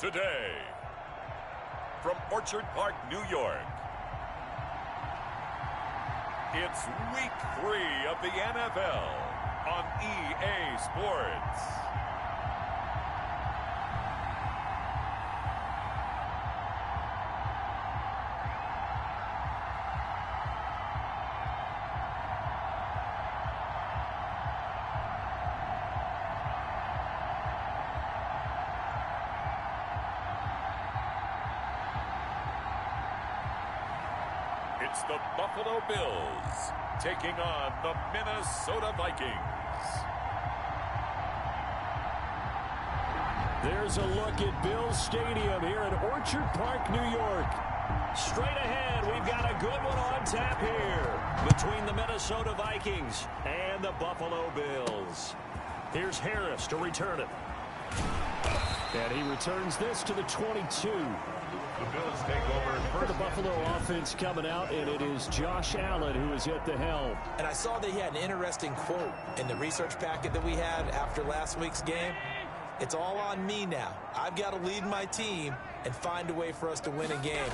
today. From Orchard Park, New York, it's Week 3 of the NFL on EA Sports. It's the Buffalo Bills taking on the Minnesota Vikings. There's a look at Bills Stadium here at Orchard Park, New York. Straight ahead, we've got a good one on tap here between the Minnesota Vikings and the Buffalo Bills. Here's Harris to return it. And he returns this to the 22. The Bills take over For the Buffalo offense coming out, and it is Josh Allen who is at the helm. And I saw that he had an interesting quote in the research packet that we had after last week's game. It's all on me now. I've got to lead my team and find a way for us to win a game.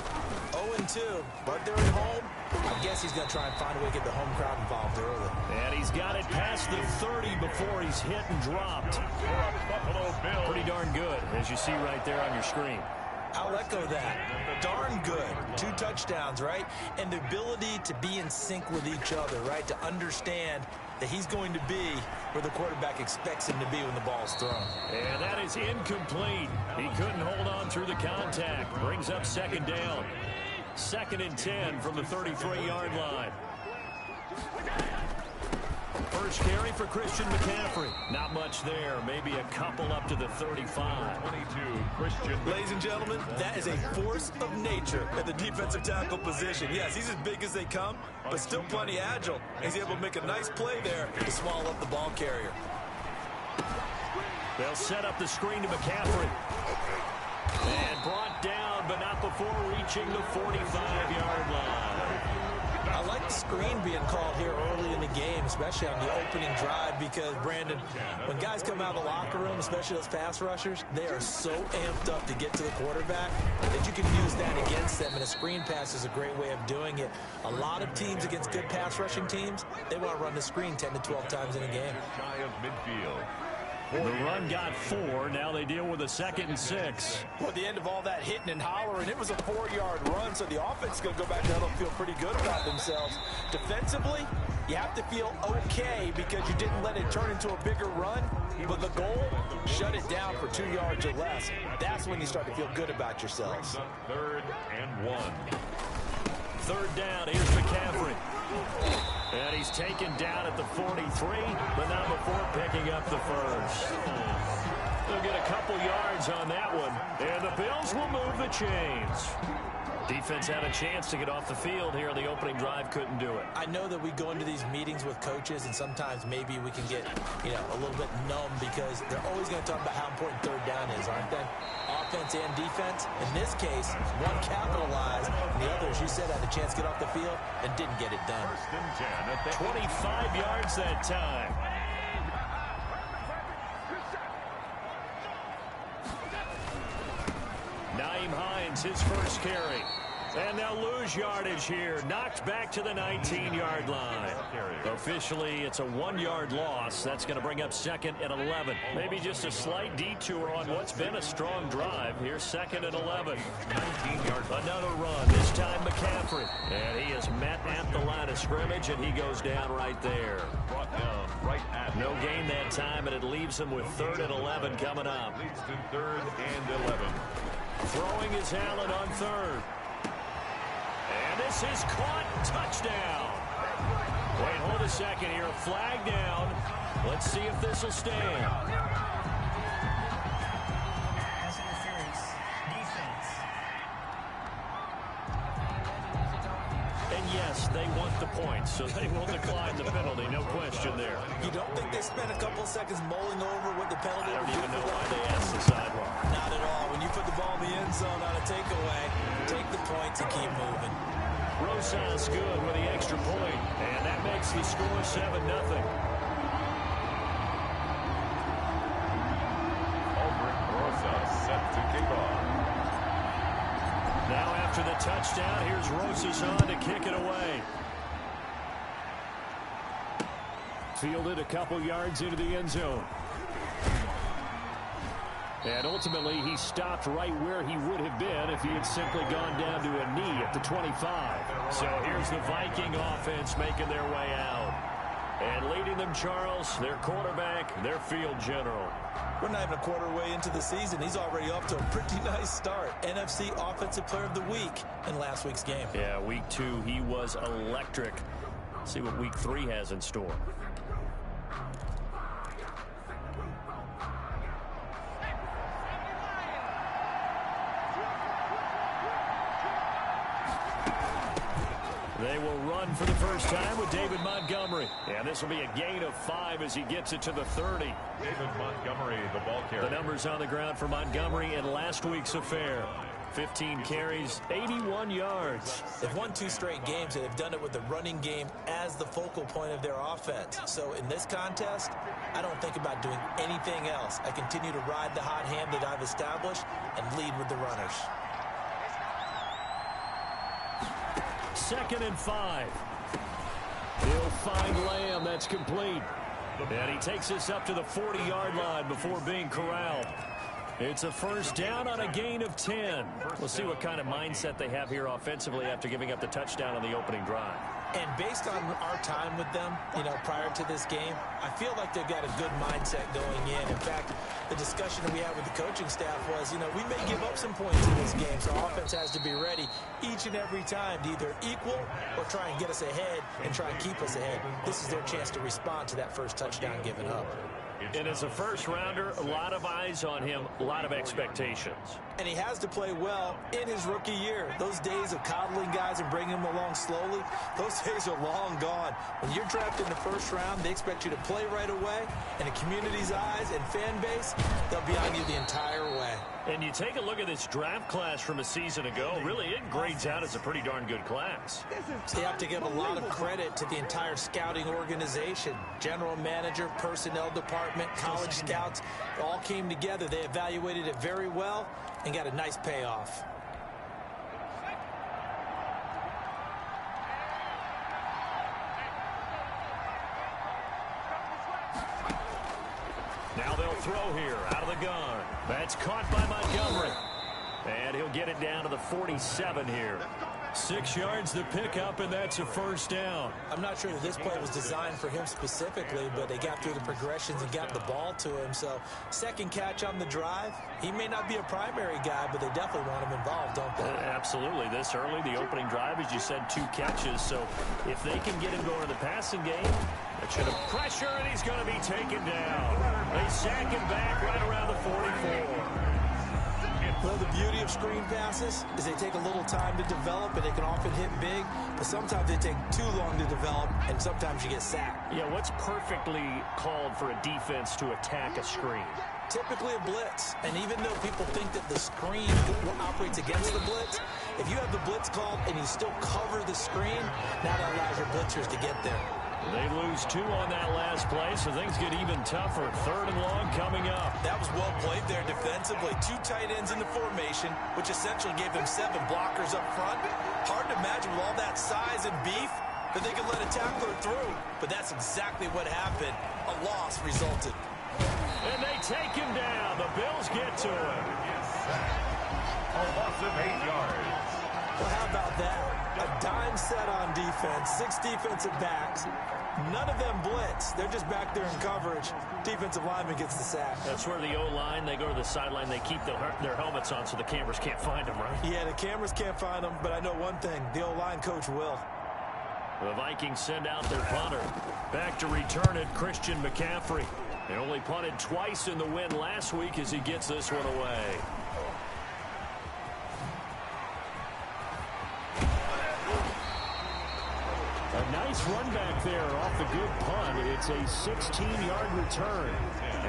0-2, but they're at home. I guess he's going to try and find a way to get the home crowd involved early. And he's got it past the 30 before he's hit and dropped. Buffalo Bills. Pretty darn good, as you see right there on your screen. I'll echo that. Darn good. 2 touchdowns, right? And the ability to be in sync with each other, right? To understand that he's going to be where the quarterback expects him to be when the ball's thrown. And that is incomplete. He couldn't hold on through the contact. Brings up second down. 2nd and 10 from the 33-yard line. First carry for Christian McCaffrey. Not much there. Maybe a couple up to the 35. 22, Christian. Ladies and gentlemen, that is a force of nature at the defensive tackle position. Yes, he's as big as they come, but still plenty agile. He's able to make a nice play there to swallow up the ball carrier. They'll set up the screen to McCaffrey. And brought down, but not before reaching the 45-yard line. I like the screen being called here early in the game, especially on the opening drive, because, Brandon, when guys come out of the locker room, especially those pass rushers, they are so amped up to get to the quarterback that you can use that against them, and a screen pass is a great way of doing it. A lot of teams against good pass rushing teams, they want to run the screen 10 to 12 times in a game. Shy of midfield. The run got 4. Now they deal with a 2nd and 6. Well, at the end of all that hitting and hollering, it was a 4-yard run, so the offense is going to go back there and feel pretty good about themselves. Defensively, you have to feel okay because you didn't let it turn into a bigger run, but the goal, shut it down for 2 yards or less. That's when you start to feel good about yourselves. 3rd and 1. 3rd down, here's McCaffrey. And he's taken down at the 43, but not before picking up the first. They'll get a couple yards on that one, and the Bills will move the chains. Defense had a chance to get off the field here on the opening drive, couldn't do it. I know that we go into these meetings with coaches, and sometimes maybe we can get, a little bit numb because they're always going to talk about how important 3rd down is, aren't they? Offense and defense. In this case, one capitalized, and the other, as you said, had a chance to get off the field and didn't get it done. 25 yards that time. Naeem Hines, his first carry. And they'll lose yardage here. Knocked back to the 19-yard line. Officially, it's a 1-yard loss. That's going to bring up 2nd and 11. Maybe just a slight detour on what's been a strong drive. Here's 2nd and 11. 19 yards. Another run. This time McCaffrey. And he is met at the line of scrimmage, and he goes down right there. Brought down right at no gain that time, and it leaves him with 3rd and 11 coming up. Leads to 3rd and 11. Throwing is Allen on 3rd. And this is caught. Touchdown. Wait, hold a second here. A flag down. Let's see if this will stand. Pass interference. Defense. And yes, they want the points, so they will decline the penalty. No question there. You don't think they spent a couple seconds mulling over what the penalty I don't would even be know for why that? they asked the sidewalk. Not at all. When you put the ball in the end zone on a takeaway, take the points and keep moving. Rosas good with the extra point, and that makes the score 7-0. Aldrich Rosas set to kick off. touchdown. Here's Rosas on to kick it away. Fielded a couple yards into the end zone. And ultimately, he stopped right where he would have been if he had simply gone down to a knee at the 25. So here's the Viking offense making their way out. And leading them, Charles, their quarterback, their field general. We're not even a quarter way into the season. He's already off to a pretty nice start. NFC Offensive Player of the Week in last week's game. Yeah, week 2, he was electric. Let's see what week 3 has in store. They will run for the first time with David Montgomery. And this will be a gain of 5 as he gets it to the 30. David Montgomery, the ball carrier. The numbers on the ground for Montgomery in last week's affair. 15 carries, 81 yards. They've won 2 straight games, and they've done it with the running game as the focal point of their offense. So in this contest, I don't think about doing anything else. I continue to ride the hot hand that I've established and lead with the runners. 2nd and 5. He'll find Lamb. That's complete. And he takes us up to the 40-yard line before being corralled. It's a first down on a gain of 10. We'll see what kind of mindset they have here offensively after giving up the touchdown on the opening drive. And based on our time with them, prior to this game, I feel like they've got a good mindset going in. In fact, the discussion that we had with the coaching staff was, we may give up some points in this game, so offense has to be ready each and every time to either equal or try and get us ahead and try and keep us ahead. This is their chance to respond to that first touchdown given up. And as a first-rounder, a lot of eyes on him, a lot of expectations. And he has to play well in his rookie year. Those days of coddling guys and bringing them along slowly, those days are long gone. When you're drafted in the first round, they expect you to play right away. And the community's eyes and fan base, they'll be on you the entire way. And you take a look at this draft class from a season ago, really it grades out as a pretty darn good class. So you have to give a lot of credit to the entire scouting organization. General manager, personnel department, college scouts, all came together. They evaluated it very well and got a nice payoff. Now they'll throw here out of the gun. That's caught by Montgomery. And he'll get it down to the 47 here. 6 yards to pick up, and that's a first down. I'm not sure that this play was designed for him specifically, but they got through the progressions and got the ball to him. So, second catch on the drive. He may not be a primary guy, but they definitely want him involved, don't they? Absolutely. This early, the opening drive, as you said, 2 catches. So, if they can get him going in the passing game, that should have pressure, and he's going to be taken down. They sack him back right around the 44. Well, the beauty of screen passes is they take a little time to develop, and they can often hit big, but sometimes they take too long to develop, and sometimes you get sacked. Yeah, what's perfectly called for a defense to attack a screen? Typically a blitz, and even though people think that the screen operates against the blitz, if you have the blitz called and you still cover the screen, now that allows your blitzers to get there. They lose 2 on that last play, so things get even tougher. 3rd and long coming up. That was well played there defensively. 2 tight ends in the formation, which essentially gave them 7 blockers up front. Hard to imagine with all that size and beef that they could let a tackler through. But that's exactly what happened. A loss resulted. And they take him down. The Bills get to him. A loss of 8 yards. Well, how about that? A dime set on defense, 6 defensive backs. None of them blitz. They're just back there in coverage. Defensive lineman gets the sack. That's where the O-line, they go to the sideline, they keep their helmets on so the cameras can't find them, right? Yeah, the cameras can't find them, but I know one thing. The O-line coach will. The Vikings send out their punter. Back to return it, Christian McCaffrey. He only punted twice in the win last week as he gets this one away. A nice run back there off the good punt. It's a 16-yard return.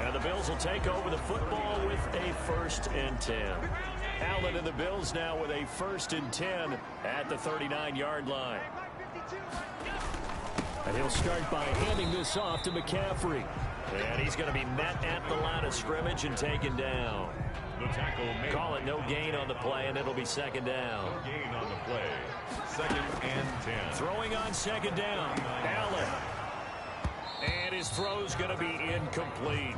And the Bills will take over the football with a 1st and 10. Allen and the Bills now with a 1st and 10 at the 39-yard line. And he'll start by handing this off to McCaffrey. And he's going to be met at the line of scrimmage and taken down. The tackle made. Call it no gain on the play, and it'll be second down. No gain on the play. 2nd and 10. Throwing on second down. Allen. And his throw's going to be incomplete.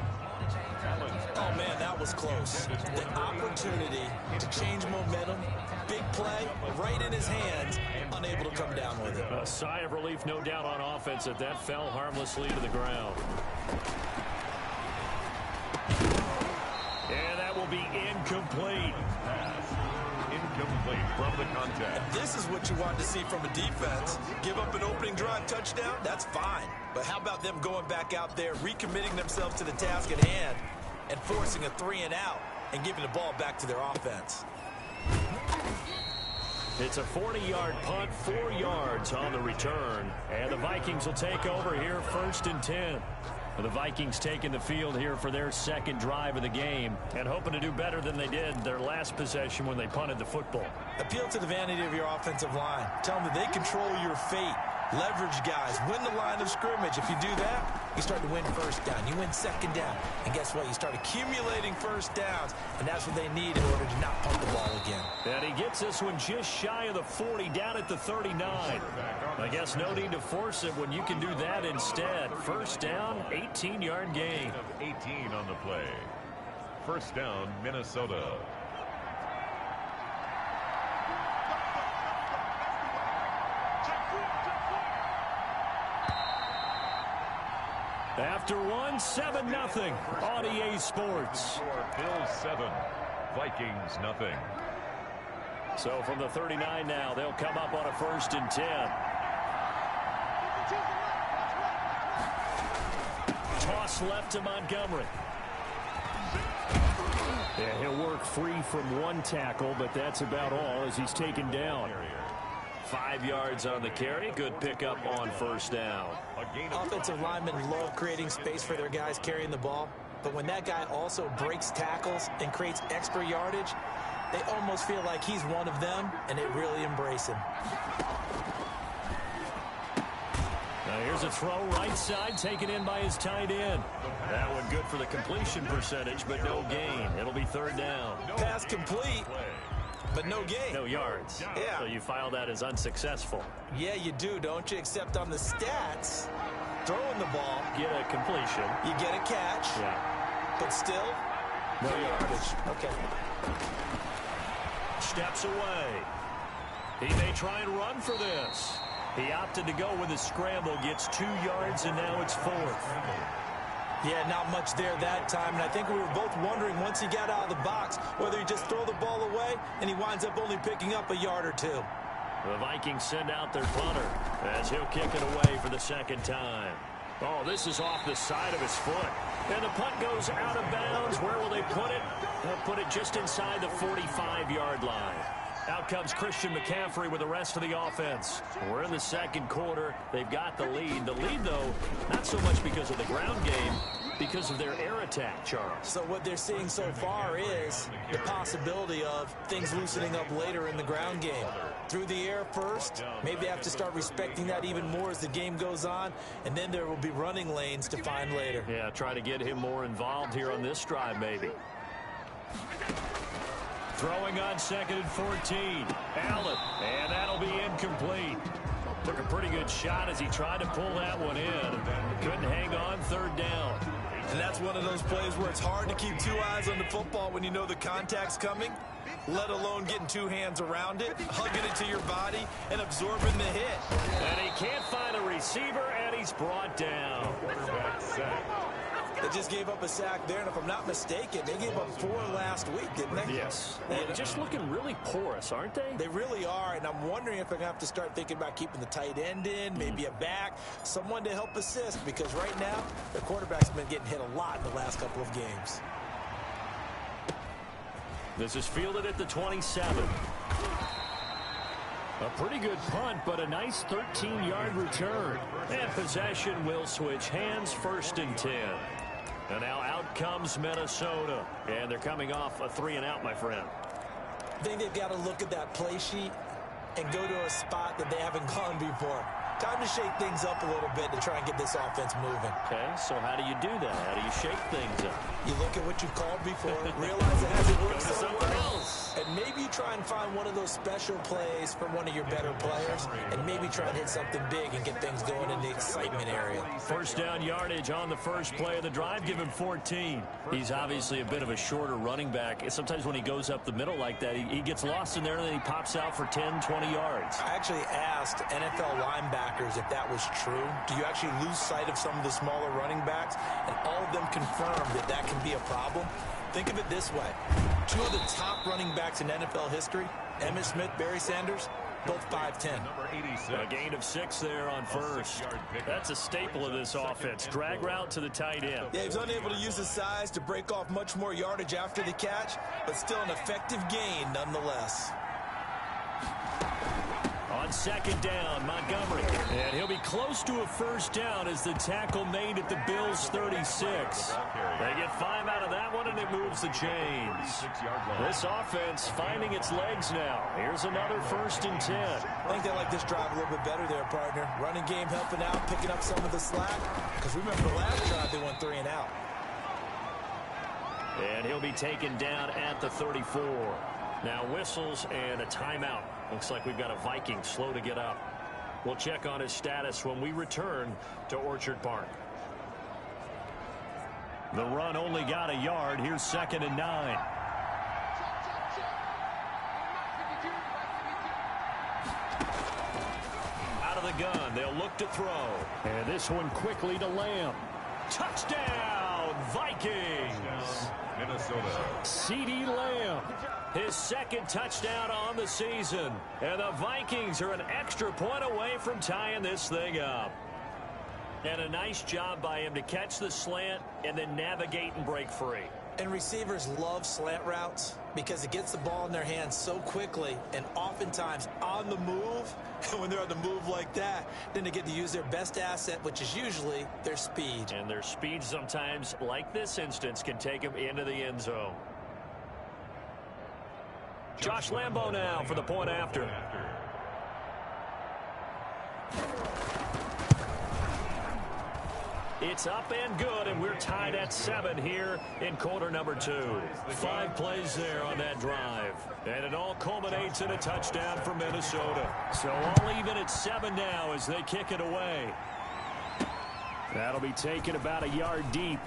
Oh, man, that was close. The opportunity to change momentum, big play, right in his hands, unable to come down with it. A sigh of relief, no doubt, on offense that fell harmlessly to the ground. And that will be incomplete. Incomplete from the contact. This is what you want to see from a defense. Give up an opening drive touchdown, that's fine. But how about them going back out there, recommitting themselves to the task at hand, and forcing a 3-and-out and giving the ball back to their offense? It's a 40-yard punt, 4 yards on the return. And the Vikings will take over here, 1st and 10. The Vikings taking the field here for their second drive of the game and hoping to do better than they did their last possession when they punted the football. Appeal to the vanity of your offensive line. Tell them that they control your fate. Leverage guys. Win the line of scrimmage. If you do that, you start to win first down. You win second down. And guess what? You start accumulating first downs. And that's what they need in order to not punt the ball again. And he gets this one just shy of the 40, down at the 39. I guess no need to force it when you can do that instead. First down, 18-yard gain. 18 on the play. First down, Minnesota. After one, 7-0 on EA Sports. Bills 7, Vikings nothing. So from the 39 now, they'll come up on a 1st and 10. Toss left to Montgomery. Yeah, he'll work free from one tackle, but that's about all as he's taken down. 5 yards on the carry. Good pickup on first down. Offensive linemen love creating space for their guys carrying the ball. But when that guy also breaks tackles and creates extra yardage, they almost feel like he's one of them, and they really embrace him. Now here's a throw right side, taken in by his tight end. That one good for the completion percentage, but no gain. It'll be 3rd down. Pass complete, but no gain. No yards. Yeah. So you file that as unsuccessful. Yeah, you do, don't you? Except on the stats, throwing the ball, Get a completion. you get a catch, Yeah. but still, no yardage. Okay. Steps away. He may try and run for this. He opted to go with a scramble, gets 2 yards, and now it's 4th. Yeah, not much there that time, and I think we were both wondering once he got out of the box whether he just throw the ball away, and he winds up only picking up a yard or 2. The Vikings send out their punter as he'll kick it away for the 2nd time. Oh, this is off the side of his foot. And the punt goes out of bounds. Where will they put it? They'll put it just inside the 45-yard line. Out comes Christian McCaffrey with the rest of the offense. We're in the 2nd quarter. They've got the lead. The lead, though, not so much because of the ground game, because of their air attack, Charles. So what they're seeing so far is the possibility of things loosening up later in the ground game. Through the air first, maybe they have to start respecting that even more as the game goes on, and then there will be running lanes to find later. Yeah, try to get him more involved here on this drive, maybe. Throwing on 2nd and 14. Allen, and that'll be incomplete. Took a pretty good shot as he tried to pull that one in. Couldn't hang on, 3rd down. And that's one of those plays where it's hard to keep 2 eyes on the football when you know the contact's coming, let alone getting 2 hands around it, hugging it to your body, and absorbing the hit. And he can't find a receiver, and he's brought down. Quarterback sack. They just gave up a sack there, and if I'm not mistaken, they gave up 4 last week, didn't they? Yes. They're just looking really porous, aren't they? They really are, and I'm wondering if they're going to have to start thinking about keeping the tight end in, maybe a back, someone to help assist, because right now, their quarterback's been getting hit a lot in the last couple of games. This is fielded at the 27. A pretty good punt, but a nice 13-yard return. And possession will switch hands, 1st and 10. And now out comes Minnesota. And they're coming off a 3-and-out, my friend. I think they've got to look at that play sheet and go to a spot that they haven't gone before. Time to shake things up a little bit to try and get this offense moving. Okay, so how do you do that? How do you shake things up? You look at what you've called before, realize it hasn't worked so well, and maybe you try and find one of those special plays from one of your better players, and maybe try and hit something big and get things going in the excitement area. First down yardage on the first play of the drive, give him 14. He's obviously a bit of a shorter running back. Sometimes when he goes up the middle like that, he gets lost in there, and then he pops out for 10, 20 yards. I actually asked NFL linebackers if that was true. Do you actually lose sight of some of the smaller running backs? And all of them confirmed that that can be a problem. Think of it this way. Two of the top running backs in NFL history, Emmitt Smith, Barry Sanders, both 5'10". A gain of 6 there on first. That's a staple of this offense. Drag route to the tight end. Yeah, he's unable to use his size to break off much more yardage after the catch, but still an effective gain nonetheless. On second down, Montgomery. And he'll be close to a first down as the tackle made at the Bills' 36. They get 5 out of that one, and it moves the chains. This offense finding its legs now. Here's another 1st and 10. I think they like this drive a little bit better there, partner. Running game helping out, picking up some of the slack. Because remember the last drive, they went 3 and out. And he'll be taken down at the 34. Now whistles and a timeout. Looks like we've got a Viking slow to get up. We'll check on his status when we return to Orchard Park. The run only got a yard. Here's 2nd and 9. Out of the gun. They'll look to throw. And this one quickly to Lamb. Touchdown, Vikings. Minnesota. CeeDee Lamb. His 2nd touchdown on the season. And the Vikings are an extra point away from tying this thing up. And a nice job by him to catch the slant and then navigate and break free. And receivers love slant routes because it gets the ball in their hands so quickly and oftentimes on the move. And when they're on the move like that, then they get to use their best asset, which is usually their speed. And their speed sometimes, like this instance, can take them into the end zone. Josh Lambo now for the point after. It's up and good, and we're tied at 7 here in quarter number 2. 5 plays there on that drive. And it all culminates in a touchdown for Minnesota. So all even at 7 now as they kick it away. That'll be taken about a yard deep.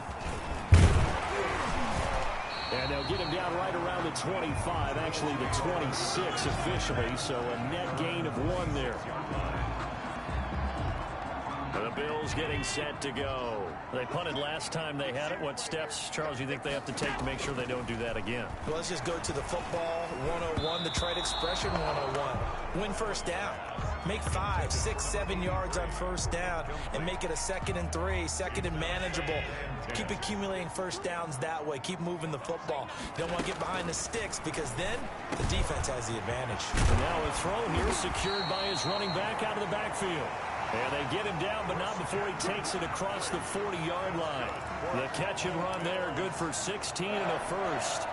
And they'll get him down right around the 25, actually the 26 officially, so a net gain of 1 there. The Bills getting set to go. They punted last time they had it. What steps, Charles, you think they have to take to make sure they don't do that again? Well, let's just go to the football 101, the trade expression 101. Win first down. Make 5, 6, 7 yards on first down and make it a 2nd and 3, 2nd and manageable. Keep accumulating first downs that way. Keep moving the football. You don't want to get behind the sticks because then the defense has the advantage. And now a throw here secured by his running back out of the backfield. And they get him down, but not before he takes it across the 40-yard line. The catch and run there, good for 16 and a first.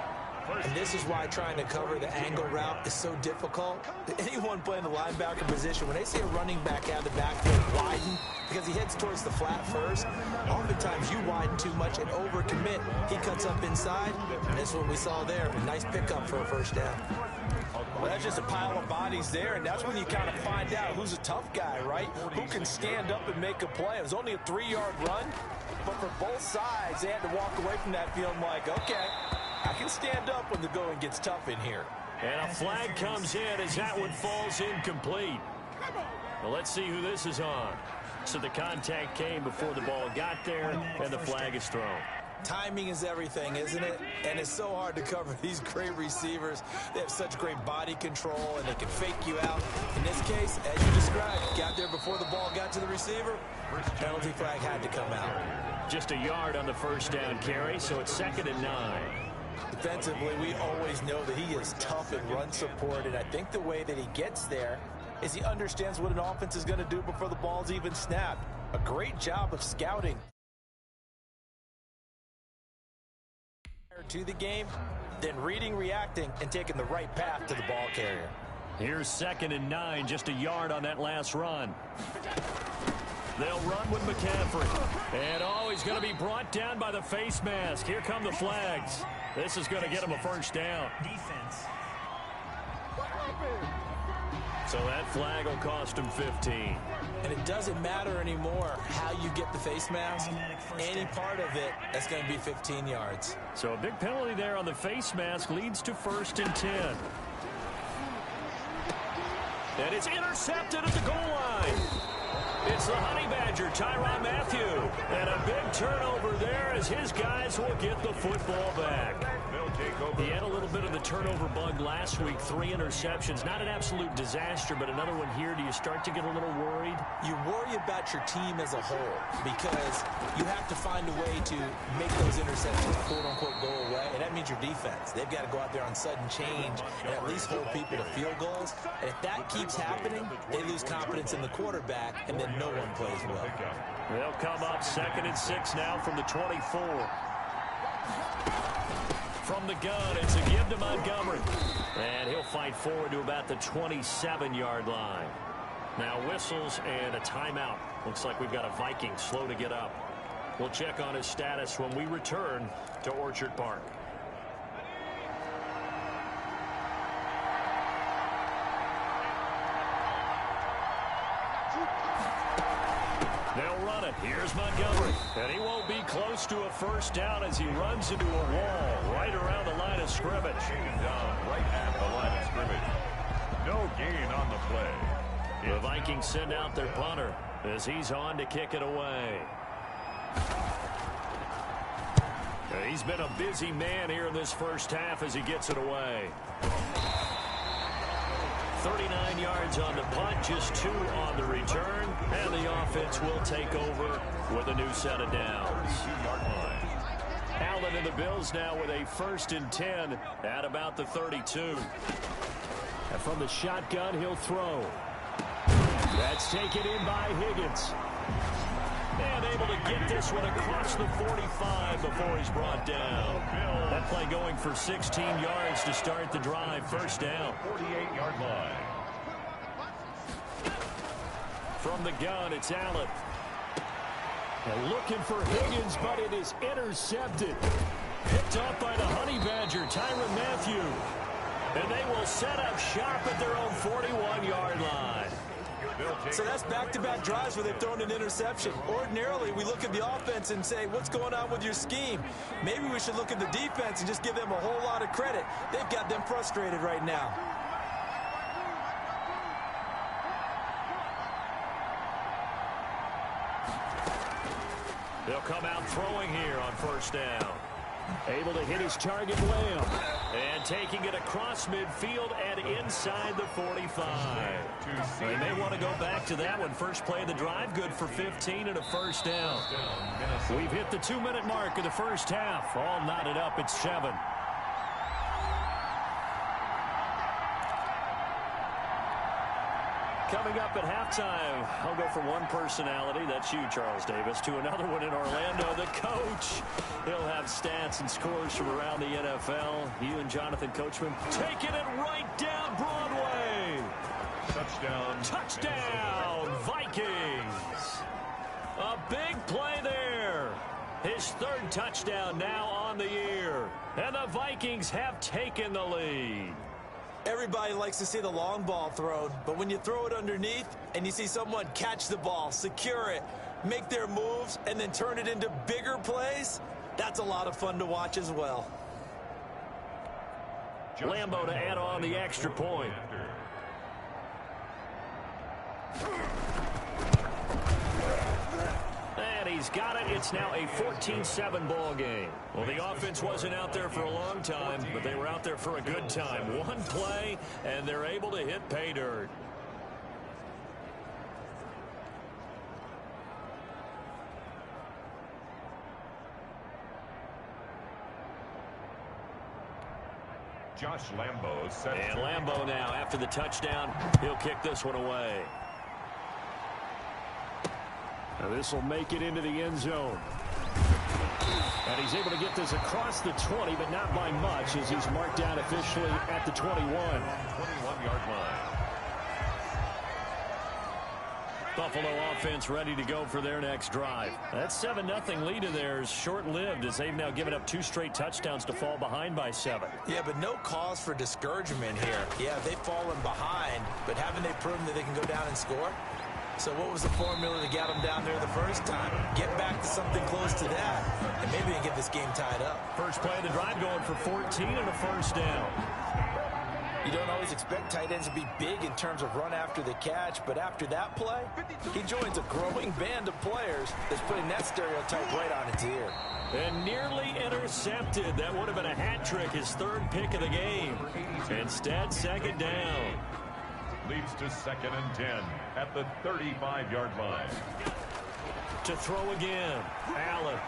And this is why trying to cover the angle route is so difficult. Anyone playing the linebacker position, when they see a running back out of the backfield widen because he heads towards the flat first, oftentimes you widen too much and overcommit. He cuts up inside, and that's what we saw there. A nice pickup for a first down. Well, that's just a pile of bodies there, and that's when you kind of find out who's a tough guy, right? Who can stand up and make a play. It was only a 3-yard run, but for both sides, they had to walk away from that feeling like, okay, I can stand up when the going gets tough in here. And a flag comes in as that one falls incomplete. Well, let's see who this is on. So the contact came before the ball got there, and the flag is thrown. Timing is everything, isn't it? And it's so hard to cover these great receivers. They have such great body control, and they can fake you out. In this case, as you described, got there before the ball got to the receiver. Penalty flag had to come out. Just a yard on the first down carry, so it's 2nd and 9. Defensively, we always know that he is tough in run support, and I think the way that he gets there is he understands what an offense is going to do before the ball's even snapped. A great job of scouting to the game, then reading, reacting, and taking the right path to the ball carrier. Here's 2nd and 9, just a yard on that last run. They'll run with McCaffrey. And, he's going to be brought down by the face mask. Here come the flags. This is going to get him a first down. Defense. So that flag will cost him 15. And it doesn't matter anymore how you get the face mask. Any part of it, that's going to be 15 yards. So a big penalty there on the face mask leads to 1st and 10. And it's intercepted at the goal line. It's the Honey Badger, Tyrann Mathieu. And a big turnover there as his guys will get the football back. He had a little bit of the turnover bug last week, 3 interceptions. Not an absolute disaster, but another one here. Do you start to get a little worried? You worry about your team as a whole because you have to find a way to make those interceptions, quote-unquote, go away. And that means your defense. They've got to go out there on sudden change and at least hold people to field goals. And if that keeps happening, they lose confidence in the quarterback, and then no one plays well. They'll come up 2nd and 6 now from the 24. From the gun, it's a give to Montgomery. And he'll fight forward to about the 27-yard line. Now whistles and a timeout. Looks like we've got a Viking slow to get up. We'll check on his status when we return to Orchard Park. They'll run it. Here's Montgomery. And he won't be close to a first down as he runs into a wall right around the line of scrimmage. Down right at the line of scrimmage. No gain on the play. The Vikings send out their punter as he's on to kick it away. He's been a busy man here in this first half as he gets it away. 39 yards on the punt, just 2 on the return, and the offense will take over with a new set of downs. Allen and the Bills now with a 1st and 10 at about the 32. And from the shotgun, he'll throw. That's taken in by Higgins. And able to get this one across the 45 before he's brought down. That play going for 16 yards to start the drive. First down. 48-yard line. From the gun, it's Allen. And looking for Higgins, but it is intercepted. Picked up by the Honey Badger, Tyrann Mathieu. And they will set up shop at their own 41-yard line. So that's back-to-back drives where they've thrown an interception. Ordinarily, we look at the offense and say, what's going on with your scheme? Maybe we should look at the defense and just give them a whole lot of credit. They've got them frustrated right now. They'll come out throwing here on first down. Able to hit his target, Lamb. And taking it across midfield and inside the 45. They may want to go back to that one. First play of the drive, good for 15 and a first down. We've hit the 2-minute mark of the first half. All knotted up at 7. Coming up at halftime, I'll go from one personality, that's you, Charles Davis, to another one in Orlando, the coach. He'll have stats and scores from around the NFL. You and Jonathan Coachman taking it right down Broadway. Touchdown. Touchdown, Vikings. A big play there. His 3rd touchdown now on the year. And the Vikings have taken the lead. Everybody likes to see the long ball thrown, but when you throw it underneath and you see someone catch the ball, secure it, make their moves, and then turn it into bigger plays, that's a lot of fun to watch as well. Lambo to add on the extra point. And he's got it. It's now a 14-7 ball game. Well, the offense wasn't out there for a long time, but they were out there for a good time. One play, and they're able to hit pay dirt. Josh Lambo set. And Lambo now, after the touchdown, he'll kick this one away. Now this will make it into the end zone. And he's able to get this across the 20, but not by much, as he's marked down officially at the 21. 21-yard line. Buffalo offense ready to go for their next drive. That 7-0 lead of theirs short-lived, as they've now given up 2 straight touchdowns to fall behind by 7. Yeah, but no cause for discouragement here. Yeah, they've fallen behind, but haven't they proven that they can go down and score? So what was the formula to get them down there the first time? Get back to something close to that, and maybe they get this game tied up. First play of the drive going for 14 and a first down. You don't always expect tight ends to be big in terms of run after the catch, but after that play, he joins a growing band of players that's putting that stereotype right on its ear. And nearly intercepted. That would have been a hat trick, his 3rd pick of the game. Instead, 2nd down. Leads to 2nd and 10 at the 35-yard line. To throw again, Allen.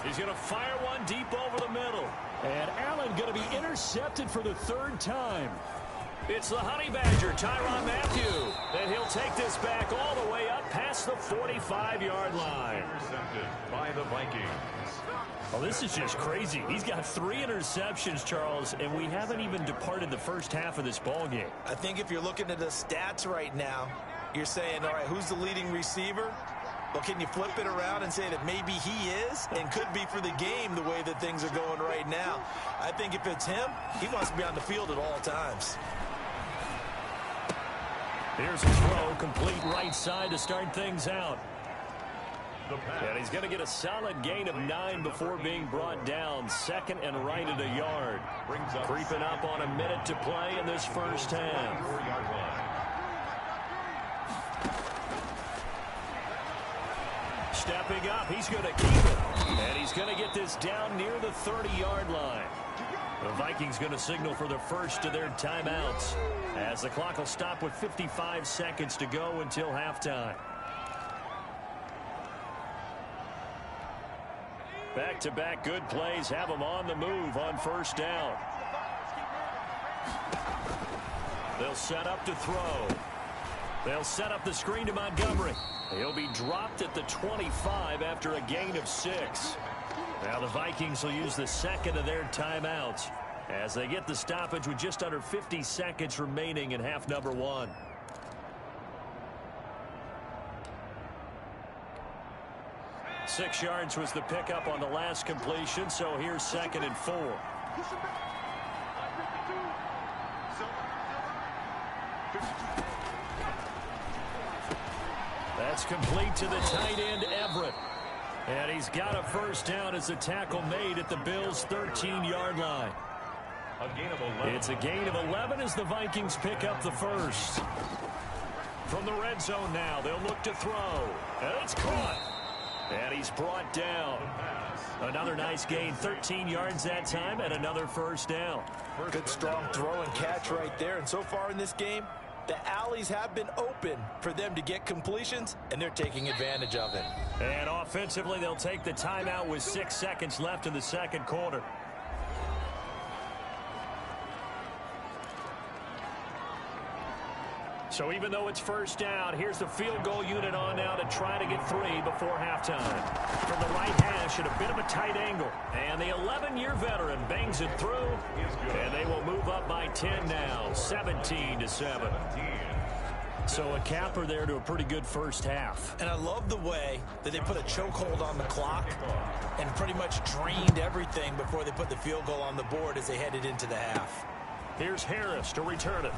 He's going to fire one deep over the middle. And Allen going to be intercepted for the 3rd time. It's the Honey Badger, Tyrann Mathieu. And he'll take this back all the way up past the 45-yard line. Intercepted by the Vikings. Well, this is just crazy. He's got 3 interceptions, Charles, and we haven't even departed the first half of this ball game. I think if you're looking at the stats right now, you're saying, all right, who's the leading receiver? Well, can you flip it around and say that maybe he is and could be for the game the way that things are going right now? I think if it's him, he wants to be on the field at all times. Here's a throw, complete right side to start things out. And he's going to get a solid gain of 9 before being brought down. 2nd and right at a yard. Creeping up on a minute to play in this first half. Stepping up, he's going to keep it. And he's going to get this down near the 30-yard line. The Vikings going to signal for the first of their timeouts, as the clock will stop with 55 seconds to go until halftime. Back-to-back good plays have them on the move on first down. They'll set up to throw. They'll set up the screen to Montgomery. He'll be dropped at the 25 after a gain of 6. Now the Vikings will use the 2nd of their timeouts as they get the stoppage with just under 50 seconds remaining in half number 1. Six yards was the pickup on the last completion, so here's 2nd and 4. That's complete to the tight end, Everett. And he's got a first down as the tackle made at the Bills' 13-yard line. A gain of 11. It's a gain of 11 as the Vikings pick up the first. From the red zone now, they'll look to throw. And it's caught. And he's brought down. Another nice gain, 13 yards that time, and another first down. Good strong throw and catch right there. And so far in this game, the alleys have been open for them to get completions, and they're taking advantage of it. And offensively, they'll take the timeout with 6 seconds left in the second quarter. So even though it's first down, here's the field goal unit on now to try to get 3 before halftime. From the right hash at a bit of a tight angle. And the 11-year veteran bangs it through. And they will move up by 10 now, 17-7. So a capper there to a pretty good first half. And I love the way that they put a chokehold on the clock and pretty much drained everything before they put the field goal on the board as they headed into the half. Here's Harris to return it.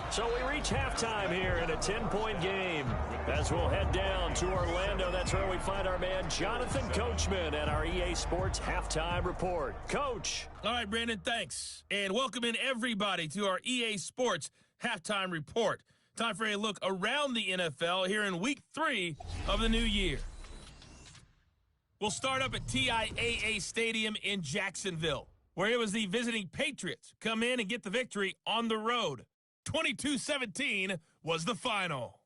So we reach halftime here in a 10-point game. As we'll head down to Orlando, that's where we find our man Jonathan Coachman at our EA Sports Halftime Report. Coach. All right, Brandon, thanks. And welcome in everybody to our EA Sports Halftime Report. Time for a look around the NFL here in Week 3 of the new year. We'll start up at TIAA Stadium in Jacksonville, where it was the visiting Patriots come in and get the victory on the road. 22-17 was the final.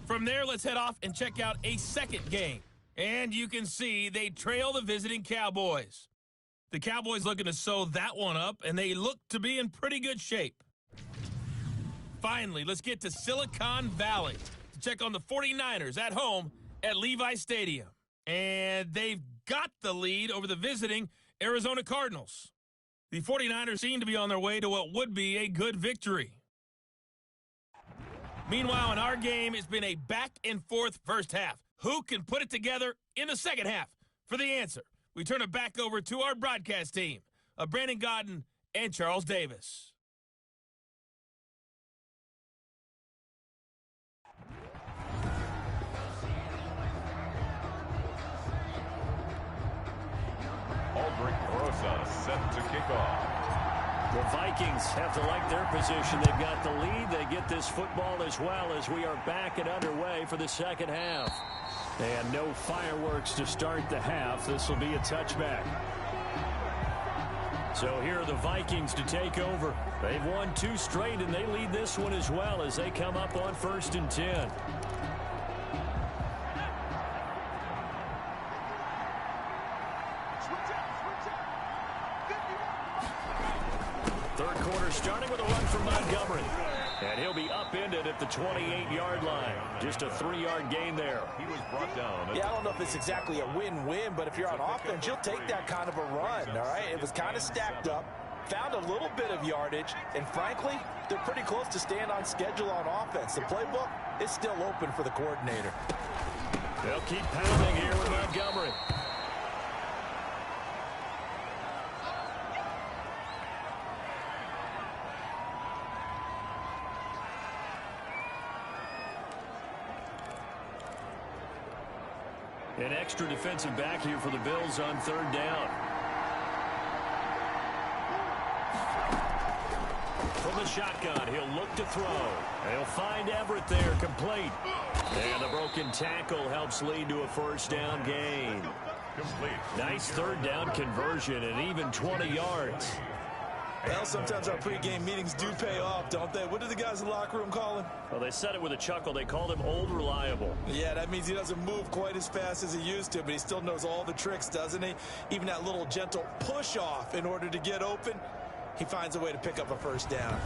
From there, let's head off and check out a second game. And you can see they trail the visiting Cowboys. The Cowboys looking to sew that one up, and they look to be in pretty good shape. Finally, let's get to Silicon Valley to check on the 49ers at home at Levi Stadium. And they've got the lead over the visiting Arizona Cardinals. The 49ers seem to be on their way to what would be a good victory. Meanwhile, in our game, it's been a back-and-forth first half. Who can put it together in the second half? For the answer, we turn it back over to our broadcast team of Brandon Godden and Charles Davis. Aldrich Rosa set to kick off. The Vikings have to like their position. They've got the lead. They get this football as well as we are back and underway for the second half. And no fireworks to start the half. This will be a touchback. So here are the Vikings to take over. They've won 2 straight, and they lead this one as well as they come up on 1st and 10. Third quarter starting with a run from Montgomery. And he'll be upended at the 28-yard line. Just a 3-yard gain there. He was brought down. Yeah, I don't know if it's exactly a win-win, but if you're on offense, you'll take that kind of a run, all right? It was kind of stacked up, found a little bit of yardage, and frankly, they're pretty close to staying on schedule on offense. The playbook is still open for the coordinator. They'll keep pounding here with Montgomery. An extra defensive back here for the Bills on 3rd down. From the shotgun, he'll look to throw. He'll find Everett there, complete. And the broken tackle helps lead to a 1st down gain. Complete. Nice 3rd down conversion and even 20 yards. Well, sometimes our pregame meetings do pay off, don't they? What do the guys in the locker room call him? Well, they said it with a chuckle. They called him Old Reliable. Yeah, that means he doesn't move quite as fast as he used to, but he still knows all the tricks, doesn't he? Even that little gentle push-off in order to get open, he finds a way to pick up a 1st down.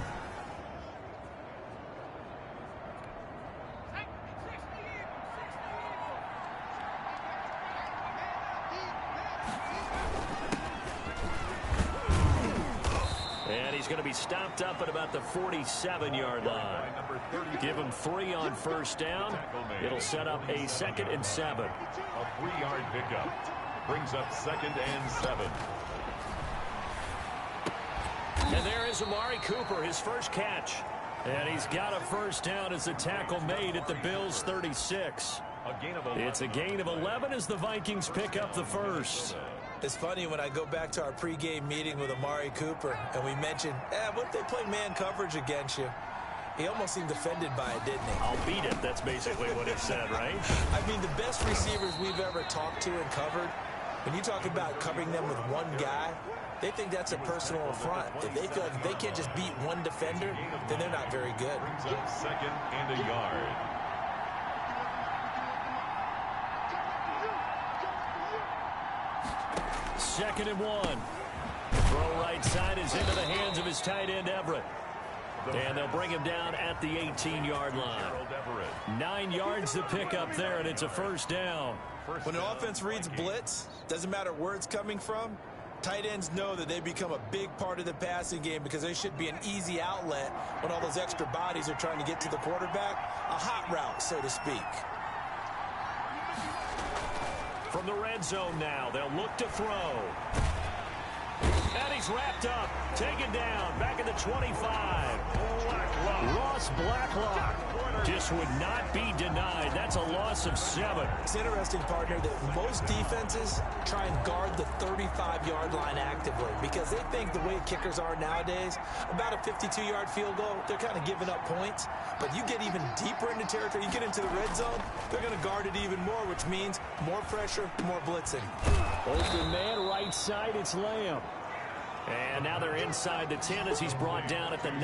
He's going to be stopped up at about the 47-yard line. Give him 3 on 1st down. It'll set up a 2nd and 7. A 3-yard pickup brings up 2nd and 7. And there is Amari Cooper, his first catch. And he's got a 1st down as the tackle made at the Bills' 36. It's a gain of 11 as the Vikings pick up the 1st. It's funny when I go back to our pregame meeting with Amari Cooper and we mentioned, what if they play man coverage against you? He almost seemed offended by it, didn't he? I'll beat it. That's basically what he said, right? I mean, the best receivers we've ever talked to and covered, when you talk about covering them with one guy, they think that's a personal affront. If they feel like they can't just beat one defender, then they're not very good. Brings up 2nd and a yard. Second and 1. Throw right side is into the hands of his tight end, Everett. And they'll bring him down at the 18-yard line. 9 yards to pick up there, and it's a 1st down. When an offense reads blitz, doesn't matter where it's coming from, tight ends know that they become a big part of the passing game because they should be an easy outlet when all those extra bodies are trying to get to the quarterback. A hot route, so to speak. From the red zone now, they'll look to throw. And he's wrapped up, taken down, back at the 25. Ross Blacklock just would not be denied. That's a loss of 7. It's interesting, partner, that most defenses try and guard the 35-yard line actively because they think the way kickers are nowadays, about a 52-yard field goal, they're kind of giving up points. But you get even deeper into territory, you get into the red zone, they're going to guard it even more, which means more pressure, more blitzing. Open man, right side, it's Lamb. And now they're inside the 10 as he's brought down at the 9.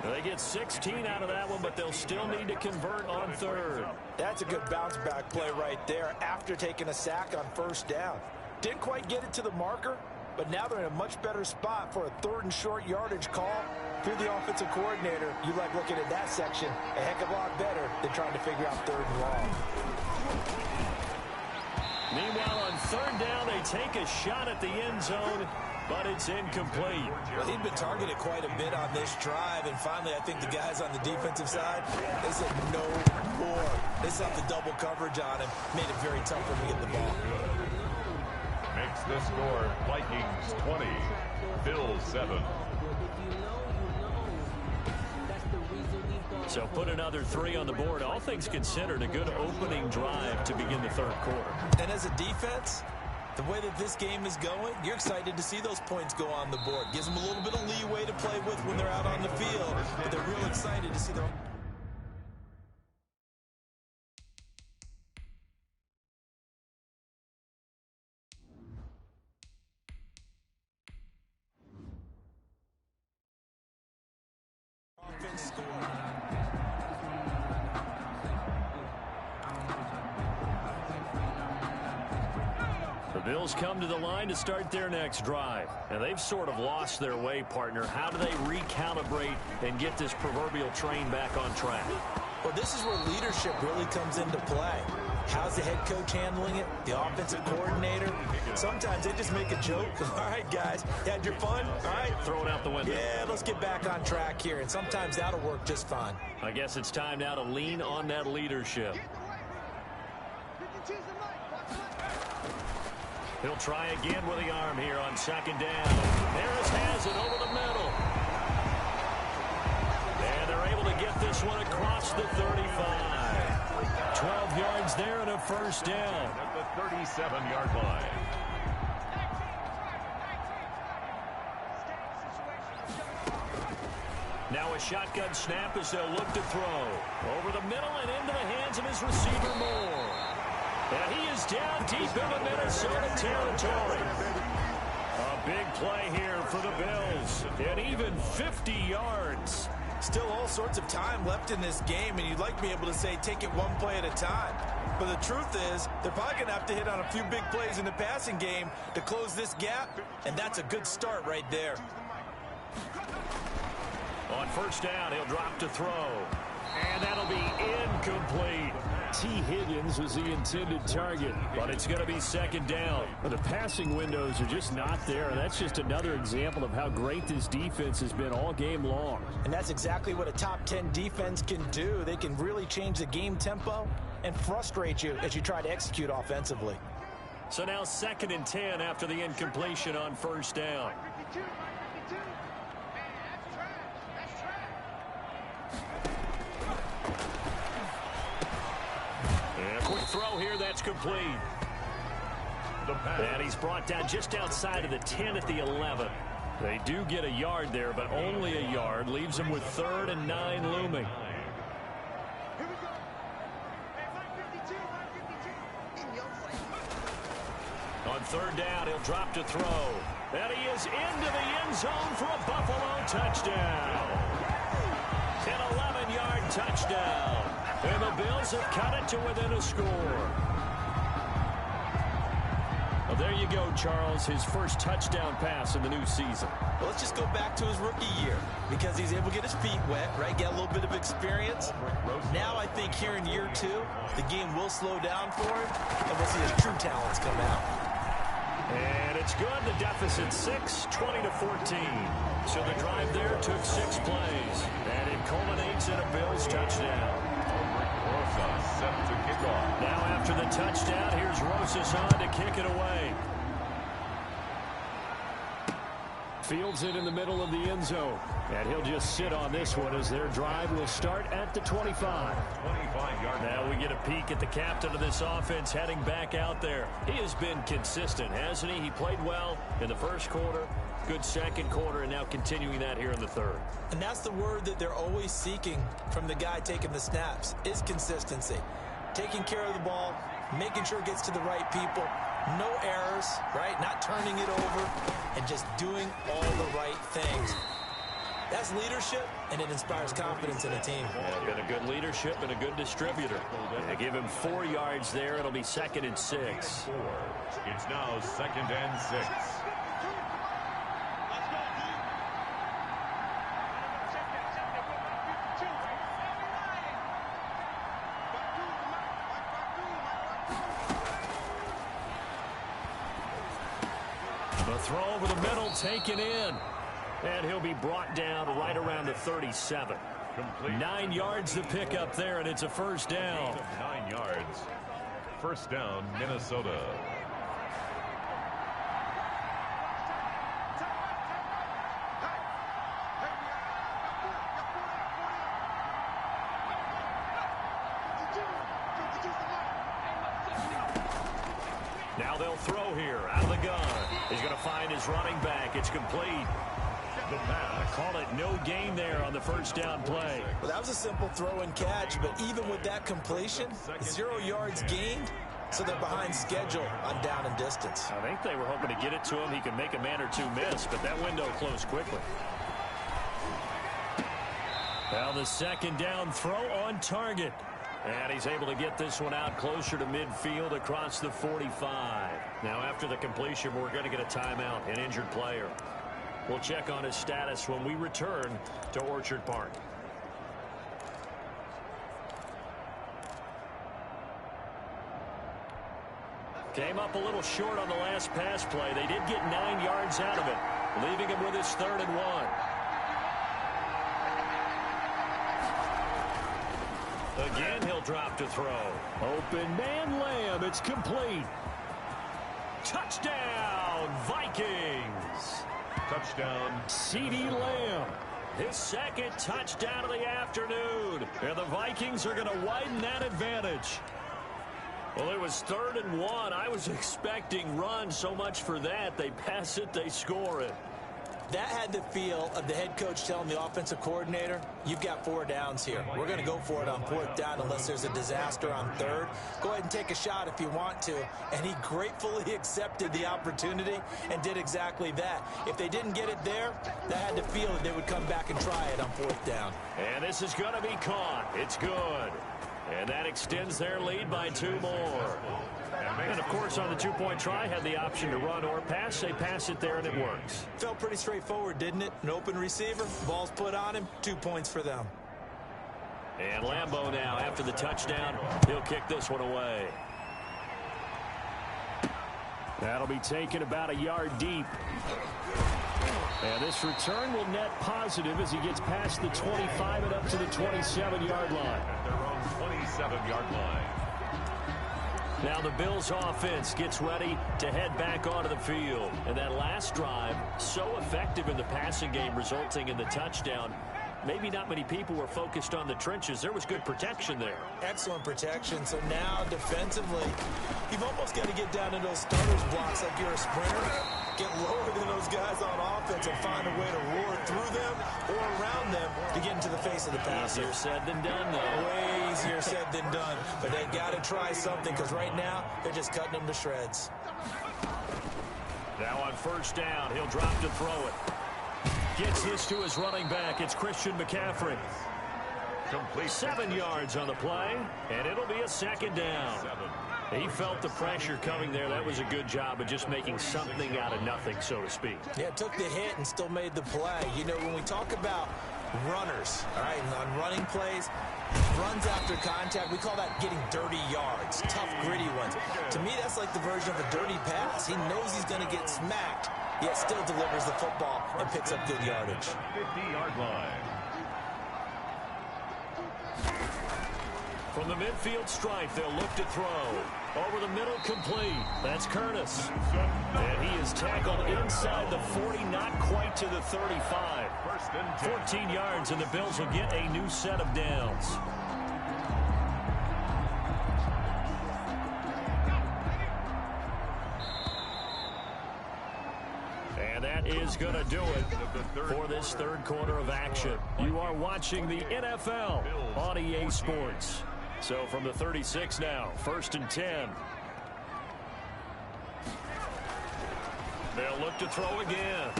They get 16 out of that one, but they'll still need to convert on 3rd. That's a good bounce-back play right there after taking a sack on 1st down. Didn't quite get it to the marker, but now they're in a much better spot for a 3rd and short yardage call. if you're the offensive coordinator, you like looking at that section a heck of a lot better than trying to figure out third and long. Meanwhile, on third down, they take a shot at the end zone, but it's incomplete. Well, he'd been targeted quite a bit on this drive, and finally I think the guys on the defensive side, they said no more. They set the double coverage on him, made it very tough for him to get the ball. Makes the score Vikings 20, Bills 7. So put another 3 on the board. All things considered, a good opening drive to begin the third quarter. And as a defense, the way that this game is going, you're excited to see those points go on the board. Gives them a little bit of leeway to play with when they're out on the field, but they're real excited to see their... offense score. The Bills come to the line to start their next drive. And they've sort of lost their way, partner. How do they recalibrate and get this proverbial train back on track? Well, this is where leadership really comes into play. How's the head coach handling it? The offensive coordinator? Sometimes they just make a joke. All right, guys, you had your fun? All right. Throw it out the window. Yeah, let's get back on track here. And sometimes that'll work just fine. I guess it's time now to lean on that leadership. He'll try again with the arm here on second down. Harris has it over the middle. And they're able to get this one across the 35. 12 yards there and a first down. At the 37-yard line. Now a shotgun snap as they'll look to throw. Over the middle and into the hands of his receiver Moore. And he is down deep into Minnesota territory. A big play here for the Bills. And even 50 yards. Still all sorts of time left in this game, and you'd like to be able to say take it one play at a time. But the truth is, they're probably going to have to hit on a few big plays in the passing game to close this gap, and that's a good start right there. On first down, he'll drop to throw. And that'll be incomplete. T. Higgins was the intended target, but it's going to be second down. The passing windows are just not there. That's just another example of how great this defense has been all game long. And that's exactly what a top 10 defense can do. They can really change the game tempo and frustrate you as you try to execute offensively. So now 2nd and 10 after the incompletion on first down. Quick throw here, that's complete. And he's brought down just outside of the 10 at the 11. They do get a yard there, but only a yard. Leaves them with 3rd and 9 looming. On third down, he'll drop to throw. And he is into the end zone for a Buffalo touchdown. An 11-yard touchdown. And the Bills have cut it to within a score. Well, there you go, Charles. His first touchdown pass in the new season. Well, let's just go back to his rookie year because he's able to get his feet wet, right? Get a little bit of experience. Now I think here in year 2, the game will slow down for him, and we'll see his true talents come out. And it's good. The deficit 6, 20-14. So the drive there took 6 plays, and it culminates in a Bills touchdown. Set to kick off. Now after the touchdown, here's Rosas on to kick it away. Fields it in the middle of the end zone. And he'll just sit on this one as their drive will start at the 25. 25-yard. Now we get a peek at the captain of this offense heading back out there. He has been consistent, hasn't he? He played well in the first quarter, good second quarter, and now continuing that here in the third. And that's the word that they're always seeking from the guy taking the snaps, is consistency. Taking care of the ball, making sure it gets to the right people, no errors, right? Not turning it over, and just doing all the right things. That's leadership, and it inspires confidence in a team. Yeah, been a good leadership and a good distributor. They give him 4 yards there. It'll be 2nd and 6. It's now 2nd and 6. A throw over the middle taken in. And he'll be brought down right around the 37. Complete. 9 yards to pick up there, and it's a first down. 9 yards. First down, Minnesota. Now they'll throw here out of the gun. He's going to find his running back. It's complete. The pass. Call it no gain there on the first down play. Well, that was a simple throw and catch, but even with that completion, 0 yards gained, so they're behind schedule on down and distance. I think they were hoping to get it to him. He could make a man or two miss, but that window closed quickly. Now the second down throw on target. And he's able to get this one out closer to midfield across the 45. Now after the completion, we're going to get a timeout, an injured player. We'll check on his status when we return to Orchard Park. Came up a little short on the last pass play. They did get 9 yards out of it, leaving him with his 3rd and 1. Again, he'll drop to throw. Open man Lamb. It's complete. Touchdown, Vikings. Touchdown. CeeDee Lamb. His second touchdown of the afternoon. And the Vikings are going to widen that advantage. Well, it was 3rd and 1. I was expecting run. So much for that. They pass it, they score it. That had the feel of the head coach telling the offensive coordinator, you've got 4 downs here. We're going to go for it on 4th down unless there's a disaster on 3rd. Go ahead and take a shot if you want to. And he gratefully accepted the opportunity and did exactly that. If they didn't get it there, that had the feel that they would come back and try it on 4th down. And this is going to be caught. It's good. And that extends their lead by 2 more. And, of course, on the 2-point try, had the option to run or pass. They pass it there, and it works. Felt pretty straightforward, didn't it? An open receiver, ball's put on him, 2 points for them. And Lambeau now, after the touchdown, he'll kick this one away. That'll be taken about a yard deep. And this return will net positive as he gets past the 25 and up to the 27-yard line. At their own 27-yard line. Now the Bills offense gets ready to head back onto the field. And that last drive, so effective in the passing game, resulting in the touchdown. Maybe not many people were focused on the trenches. There was good protection there. Excellent protection. So now defensively, you've almost got to get down to those starters blocks like you're a sprinter. Get lower than those guys on offense and find a way to roar through them or around them to get into the face of the passer. Easier said than done, though. Way easier said than done. But they got to try something because right now they're just cutting them to shreds. Now on 1st down, he'll drop to throw it. Gets this to his running back. It's Christian McCaffrey. Complete. 7 yards on the play, and it'll be a 2nd down. 7. He felt the pressure coming there. That was a good job of just making something out of nothing, so to speak. Yeah, took the hit and still made the play. You know, when we talk about runners, all right, and on running plays, runs after contact, we call that getting dirty yards, tough, gritty ones. To me, that's like the version of a dirty pass. He knows he's going to get smacked, yet still delivers the football and picks up good yardage. 50-yard line. From the midfield stripe, they'll look to throw. Over the middle, complete. That's Curtis. And he is tackled inside the 40, not quite to the 35. 14 yards, and the Bills will get a new set of downs. And that is going to do it for this 3rd quarter of action. You are watching the NFL on EA Sports. So from the 36 now, 1st and 10. They'll look to throw again.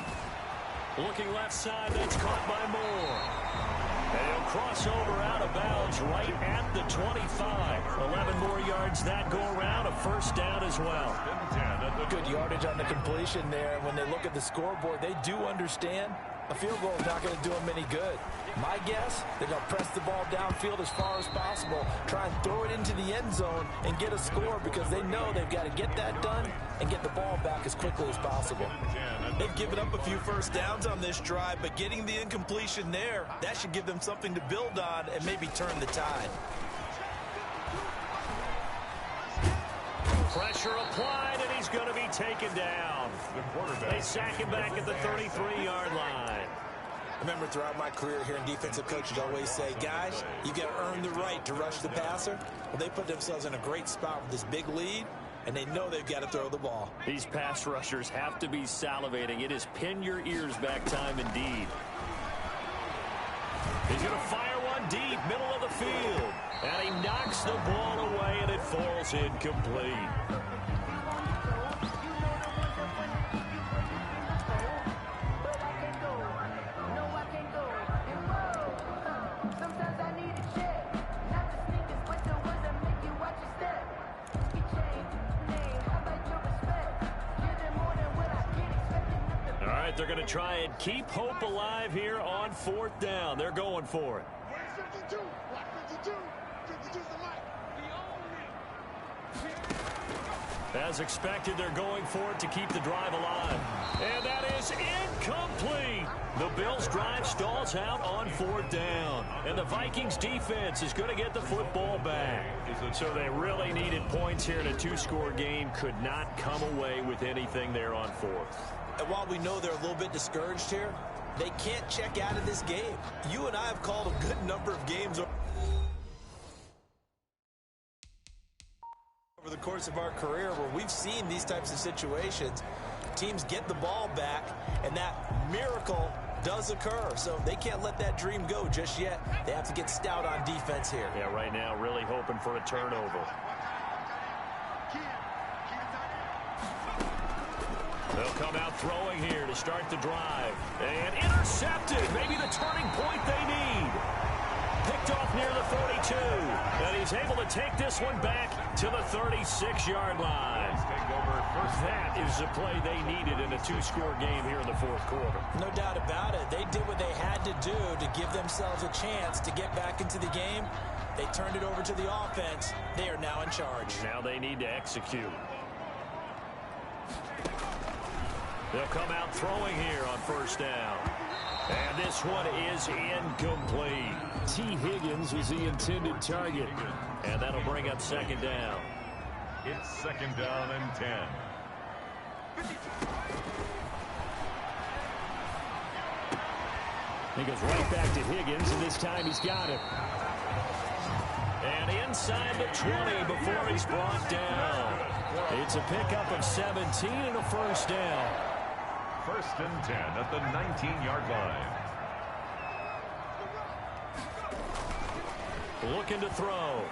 Looking left side, that's caught by Moore. And he'll cross over out of bounds right at the 25. 11 more yards that go around, a 1st down as well. Good yardage on the completion there. When they look at the scoreboard, they do understand A field goal is not going to do them any good. My guess, they're going to press the ball downfield as far as possible, try and throw it into the end zone and get a score because they know they've got to get that done and get the ball back as quickly as possible. They've given up a few first downs on this drive, but getting the incompletion there, that should give them something to build on and maybe turn the tide. Pressure applied, and he's going to be taken down. They sack him back at the 33-yard line. I remember throughout my career hearing defensive coaches always say, guys, you got to earn the right to rush the passer. Well, they put themselves in a great spot with this big lead, and they know they've got to throw the ball. These pass rushers have to be salivating. It is pin your ears back time indeed. He's going to fire one deep, middle of the field. And he knocks the ball away, and it falls incomplete. All right, they're going to try and keep hope alive here on 4th down. They're going for it. As expected, they're going for it to keep the drive alive. And that is incomplete. The Bills' drive stalls out on 4th down. And the Vikings' defense is going to get the football back. So they really needed points here in a 2-score game. Could not come away with anything there on 4th. And while we know they're a little bit discouraged here, they can't check out of this game. You and I have called a good number of games over the course of our career where we've seen these types of situations. Teams get the ball back, and that miracle does occur. So they can't let that dream go just yet. They have to get stout on defense here. Yeah, right now really hoping for a turnover. They'll come out throwing here to start the drive. And intercepted. Maybe the turning point they need. Picked off near the 42. And he's able to take this one back to the 36-yard line. That is the play they needed in a 2-score game here in the 4th quarter. No doubt about it. They did what they had to do to give themselves a chance to get back into the game. They turned it over to the offense. They are now in charge. Now they need to execute. They'll come out throwing here on 1st down. And this one is incomplete. T. Higgins was the intended target. And that'll bring up 2nd down. It's 2nd down and 10. He goes right back to Higgins, and this time he's got it. And inside the 20 before he's brought down. It's a pickup of 17 and a 1st down. 1st and 10 at the 19-yard line. Looking to throw.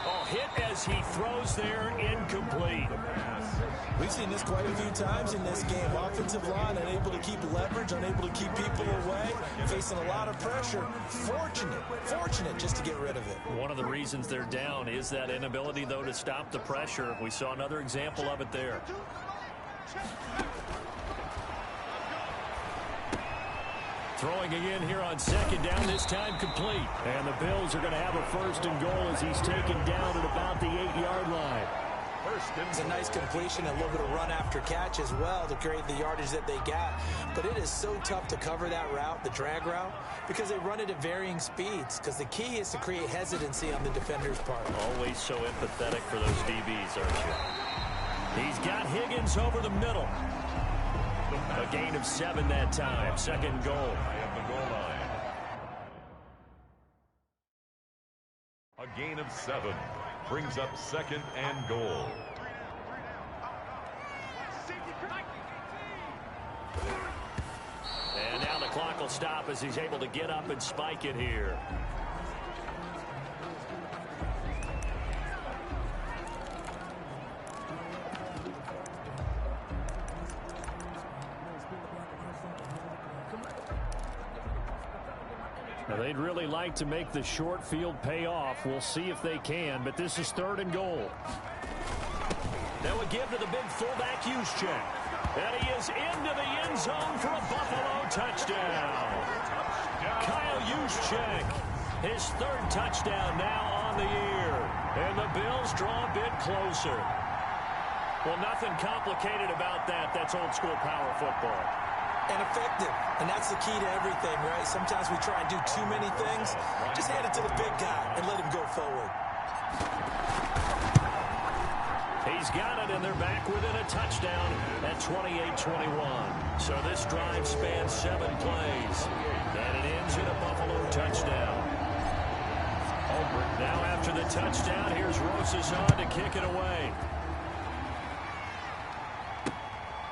Oh, hit as he throws there, incomplete. We've seen this quite a few times in this game. Offensive line unable to keep leverage, unable to keep people away, facing a lot of pressure. Fortunate just to get rid of it. One of the reasons they're down is that inability, though, to stop the pressure. We saw another example of it there. Throwing again here on 2nd down, this time complete. And the Bills are going to have a 1st and goal as he's taken down at about the 8-yard line. It's a nice completion, a little bit of run after catch as well to create the yardage that they got. But it is so tough to cover that route, the drag route, because they run it at varying speeds. Because the key is to create hesitancy on the defender's part. Always so empathetic for those DBs, aren't you? He's got Higgins over the middle. A gain of 7 that time. 2nd goal. At the goal line. A gain of 7 brings up 2nd and goal. And now the clock will stop as he's able to get up and spike it here. Now they'd really like to make the short field pay off. We'll see if they can, but this is 3rd and goal. That would give to the big fullback use check. And he is into the end zone for a Buffalo touchdown. Kyle Juszczyk, his third touchdown now on the year. And the Bills draw a bit closer. Well, nothing complicated about that. That's old school power football. And effective. And that's the key to everything, right? Sometimes we try and do too many things. Just hand it to the big guy and let him go forward. He's got it, and they're back within a touchdown at 28-21. So this drive spans 7 plays, and it ends in a Buffalo touchdown. Now after the touchdown, here's Rosazon to kick it away.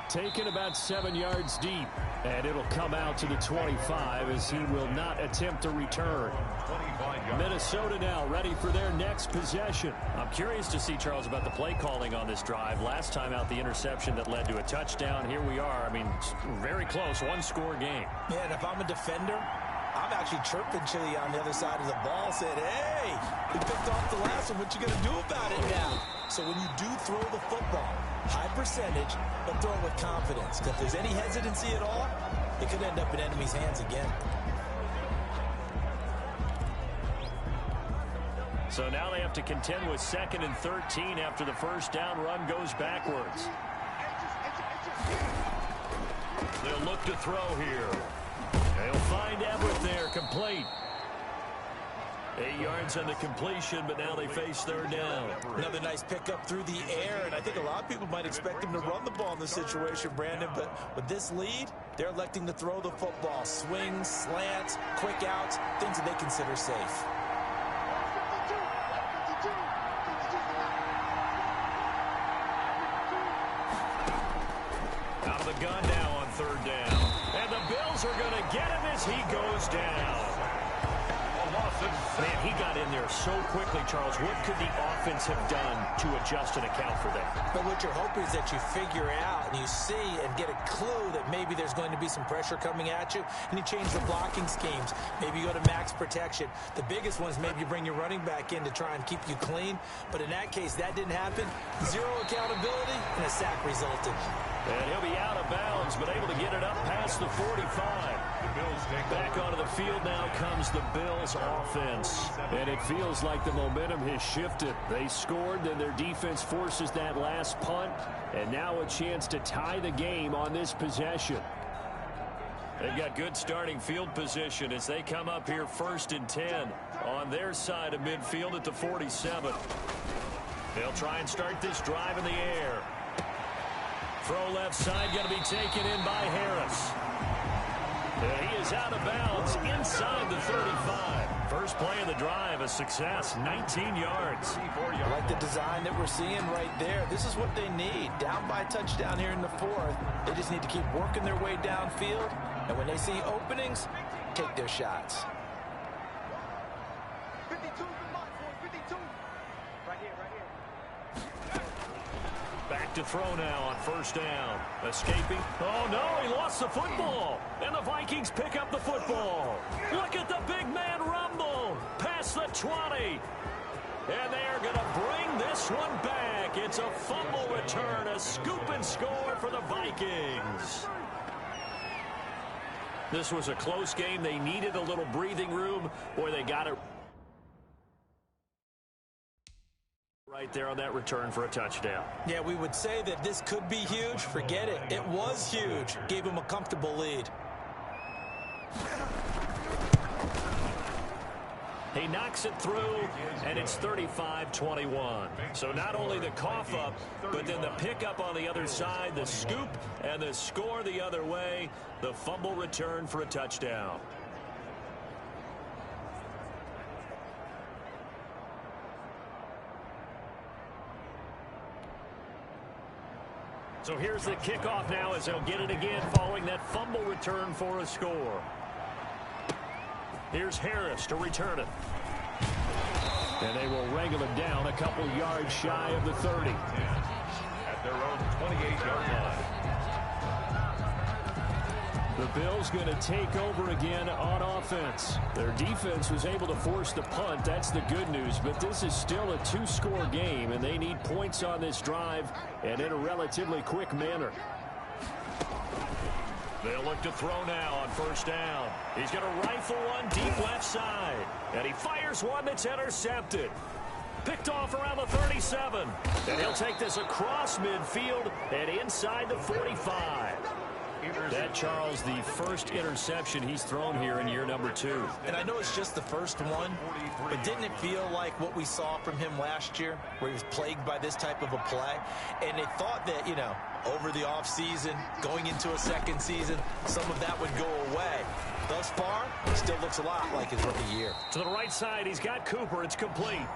Taken about 7 yards deep, and it'll come out to the 25 as he will not attempt to return. Minnesota now ready for their next possession. I'm curious to see, Charles, about the play calling on this drive. Last time out, the interception that led to a touchdown. Here we are. I mean, very close, one-score game. Yeah, and if I'm a defender, I'm actually chirping Chili on the other side of the ball, saying, hey, we picked off the last one. What you going to do about it now? So when you do throw the football, high percentage, but throw it with confidence. Because if there's any hesitancy at all, it could end up in enemy's hands again. So now they have to contend with 2nd and 13 after the first down run goes backwards. They'll look to throw here. They'll find Everett there, complete. 8 yards on the completion, but now they face 3rd down. Another nice pickup through the air, and I think a lot of people might expect them to run the ball in this situation, Brandon, but with this lead, they're electing to throw the football. Swings, slants, quick outs, things that they consider safe. Out of the gun now on 3rd down. And the Bills are going to get him as he goes down. Man, he got in there so quickly, Charles. What could the offense have done to adjust and account for that? But what you're hoping is that you figure out and you see and get a clue that maybe there's going to be some pressure coming at you, and you change the blocking schemes. Maybe you go to max protection. The biggest one is maybe you bring your running back in to try and keep you clean. But in that case, that didn't happen. 0 accountability, and a sack resulted. And he'll be out of bounds, but able to get it up past the 45. Back onto the field now comes the Bills offense. And it feels like the momentum has shifted. They scored, then their defense forces that last punt, and now a chance to tie the game on this possession. They've got good starting field position as they come up here 1st and 10 on their side of midfield at the 47. They'll try and start this drive in the air. Throw left side, going to be taken in by Harris. He is out of bounds inside the 35. First play of the drive, a success, 19 yards. I like the design that we're seeing right there. This is what they need. Down by a touchdown here in the 4th. They just need to keep working their way downfield. And when they see openings, take their shots. 52, 52. Right here. Back to throw now on 1st down. Escaping. Oh, no, he lost the football. And the Vikings pick up the football. Look at the big man rumble. Past the 20. And they are going to bring this one back. It's a fumble return, a scoop and score for the Vikings. This was a close game. They needed a little breathing room. Boy, they got it right there on that return for a touchdown. Yeah, we would say that this could be huge. Forget it. It was huge. Gave him a comfortable lead. He knocks it through, and it's 35-21. So not only the cough up, but then the pickup on the other side, the scoop, and the score the other way, the fumble return for a touchdown. So here's the kickoff now as they'll get it again following that fumble return for a score. Here's Harris to return it. And they will wrangle it down a couple yards shy of the 30. At their own 28-yard line. The Bills going to take over again on offense. Their defense was able to force the punt. That's the good news. But this is still a 2-score game, and they need points on this drive and in a relatively quick manner. They'll look to throw now on first down. He's going to rifle one deep left side. And he fires one that's intercepted. Picked off around the 37. And he'll take this across midfield and inside the 45. That, Charles, the first interception he's thrown here in year number 2. And I know it's just the first one, but didn't it feel like what we saw from him last year, where he was plagued by this type of a play? And they thought that, you know, over the offseason, going into a second season, some of that would go away. Thus far, it still looks a lot like his rookie year. To the right side, he's got Cooper. It's complete.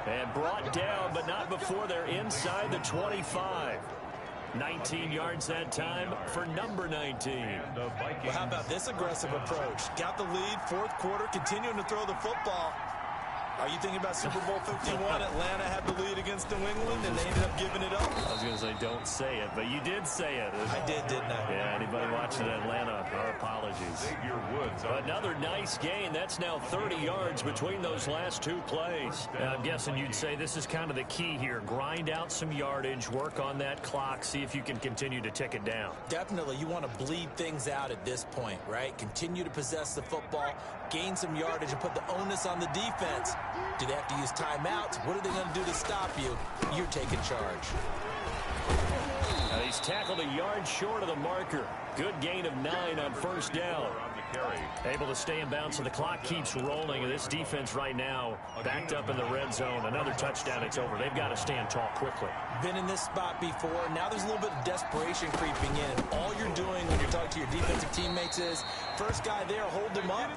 And brought down, but not before they're inside the 25. 19 yards that time for number 19. Well, how about this aggressive approach? Got the lead, fourth quarter, continuing to throw the football. Are you thinking about Super Bowl 51? Atlanta had the lead against New England, and they ended up giving it up. I was going to say, don't say it, but you did say it. I did, didn't I? Yeah, anybody watching Atlanta, our apologies. Another nice gain. That's now 30 yards between those last two plays. Now, I'm guessing you'd say this is kind of the key here. Grind out some yardage, work on that clock, see if you can continue to tick it down. Definitely. You want to bleed things out at this point, right? Continue to possess the football, gain some yardage, and put the onus on the defense. Do they have to use timeouts? What are they going to do to stop you? You're taking charge. Now he's tackled a yard short of the marker. Good gain of 9 on first down. Able to stay in bounds, so the clock keeps rolling. And this defense right now backed up in the red zone. Another touchdown, it's over. They've got to stand tall quickly. Been in this spot before. Now there's a little bit of desperation creeping in. And all you're doing when you're talking to your defensive teammates is, first guy there, hold him up.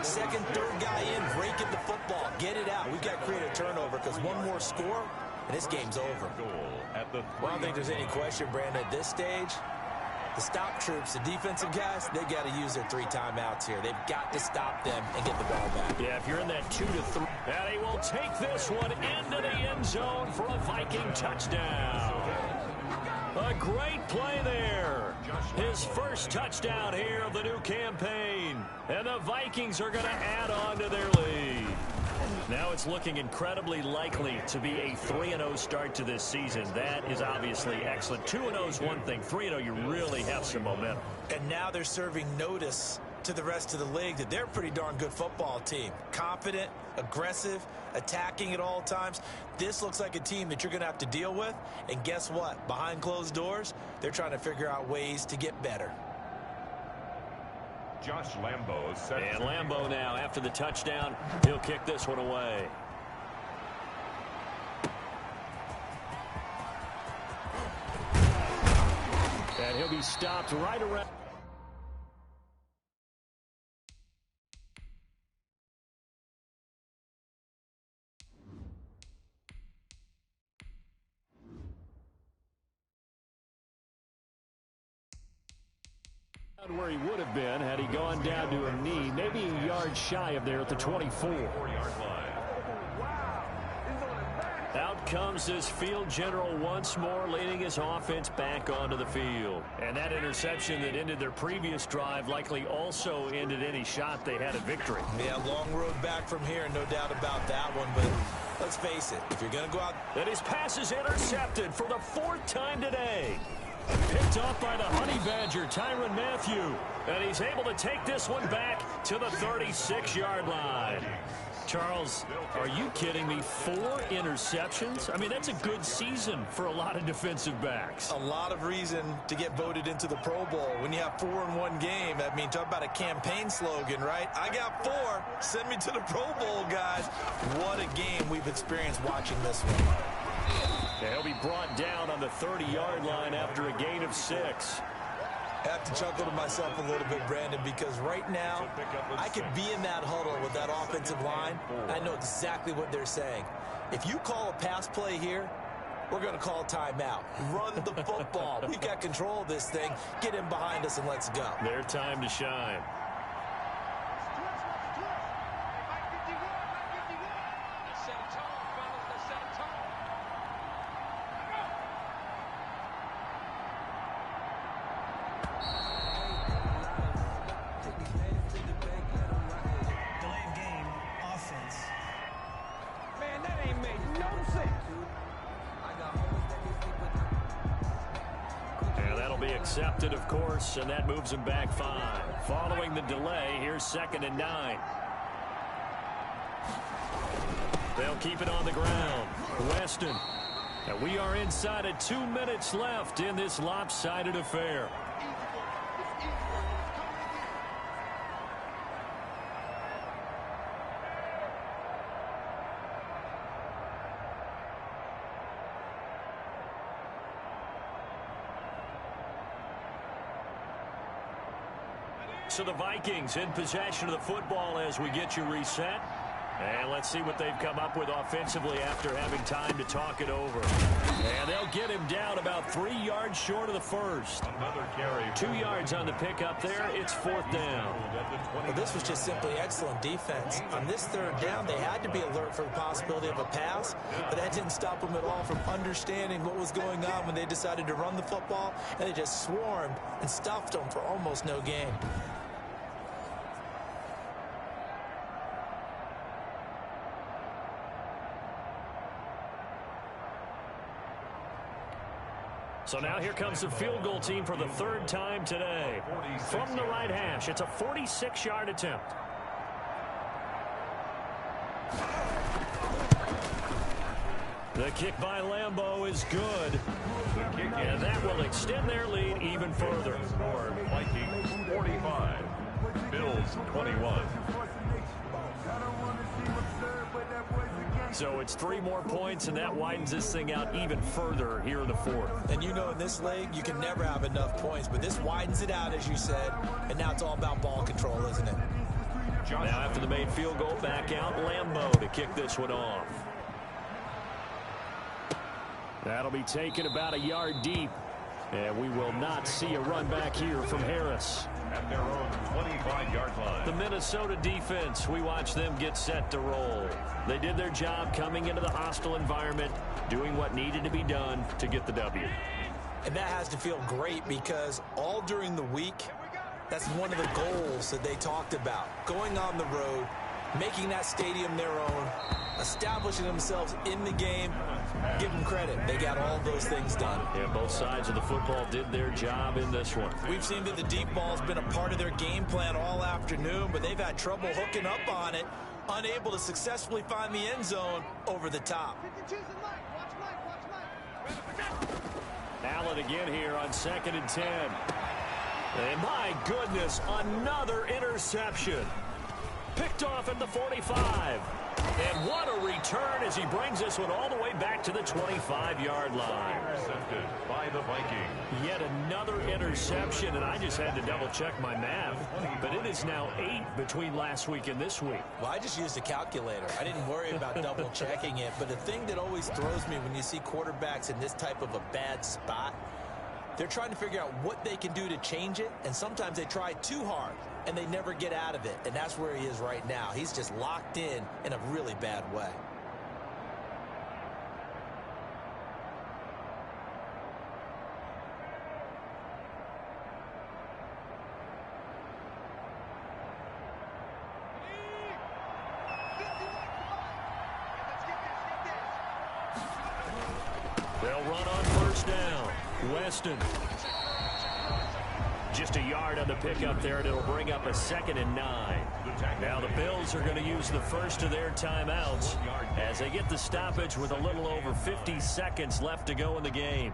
Second, third guy in, break at the football. Get it out. We've got to create a turnover because one more score, and this game's over. Well, I don't think there's any question, Brandon, at this stage. The stop troops, the defensive guys, they've got to use their 3 timeouts here. They've got to stop them and get the ball back. Yeah, if you're in that 2 to 3. And he will take this one into the end zone for a Viking touchdown. A great play there. His first touchdown here of the new campaign. And the Vikings are going to add on to their lead. Now it's looking incredibly likely to be a 3-0 start to this season. That is obviously excellent. 2-0 is one thing. 3-0, you really have some momentum. And now they're serving notice to the rest of the league that they're a pretty darn good football team. Confident, aggressive, attacking at all times. This looks like a team that you're going to have to deal with. And guess what? Behind closed doors, they're trying to figure out ways to get better. Josh Lambo set. And Lambo now, after the touchdown, he'll kick this one away. And he'll be stopped right around. Where he would have been had he gone down to a knee, maybe a yard shy of there at the 24-yard line. Out comes this field general once more, leading his offense back onto the field. And that interception that ended their previous drive likely also ended any shot they had at victory. Yeah, long road back from here, no doubt about that one. But let's face it, if you're going to go out... And his pass is intercepted for the 4th time today. Picked off by the Honey Badger, Tyrann Mathieu. And he's able to take this one back to the 36-yard line. Charles, are you kidding me? 4 interceptions? I mean, that's a good season for a lot of defensive backs. A lot of reason to get voted into the Pro Bowl. When you have 4 in one game, I mean, talk about a campaign slogan, right? I got 4. Send me to the Pro Bowl, guys. What a game we've experienced watching this one. He'll be brought down on the 30-yard line after a gain of 6. I have to chuckle to myself a little bit, Brandon, because right now I could be in that huddle with that offensive line. I know exactly what they're saying. If you call a pass play here, we're going to call timeout. Run the football. We've got control of this thing. Get in behind us and let's go. Their time to shine. be accepted, of course, and that moves him back 5. Following the delay, here's 2nd and 9. They'll keep it on the ground. Weston. And we are inside of 2 minutes left in this lopsided affair. So the Vikings in possession of the football as we get you reset. And let's see what they've come up with offensively after having time to talk it over. And they'll get him down about 3 yards short of the first. Another carry. 2 yards on the pickup there. It's 4th down. Well, this was just simply excellent defense. On this 3rd down, they had to be alert for the possibility of a pass, but that didn't stop them at all from understanding what was going on when they decided to run the football, and they just swarmed and stuffed them for almost no gain. So now here comes the field goal team for the 3rd time today. From the right hash, it's a 46-yard attempt. The kick by Lambeau is good. And that will extend their lead even further. Vikings 45, Bills 21. So it's 3 more points, and that widens this thing out even further here in the 4th. And you know in this league, you can never have enough points, but this widens it out, as you said, and now it's all about ball control, isn't it? Now after the made field goal, back out Lambeau to kick this one off. That'll be taken about a yard deep, and we will not see a run back here from Harris. At their own 25-yard line. The Minnesota defense, we watch them get set to roll. They did their job coming into the hostile environment, doing what needed to be done to get the W. And that has to feel great because all during the week, that's one of the goals that they talked about. Going on the road, making that stadium their own, establishing themselves in the game. Give them credit. They got all those things done. Yeah, both sides of the football did their job in this one. We've seen that the deep ball's been a part of their game plan all afternoon, but they've had trouble hooking up on it, unable to successfully find the end zone over the top. Allen again here on 2nd and 10. And my goodness, another interception. Picked off at the 45. And what a return as he brings this one all the way back to the 25-yard line. Intercepted by the Vikings. Yet another interception, and I just had to double-check my math. But it is now 8 between last week and this week. Well, I just used a calculator. I didn't worry about double-checking it. But the thing that always throws me when you see quarterbacks in this type of a bad spot, they're trying to figure out what they can do to change it, and sometimes they try too hard, and they never get out of it, and that's where he is right now. He's just locked in a really bad way. They'll run on 1st down. Weston. Just a yard on the pickup there, and it'll bring up a 2nd and 9. Now the Bills are going to use the first of their timeouts as they get the stoppage with a little over 50 seconds left to go in the game.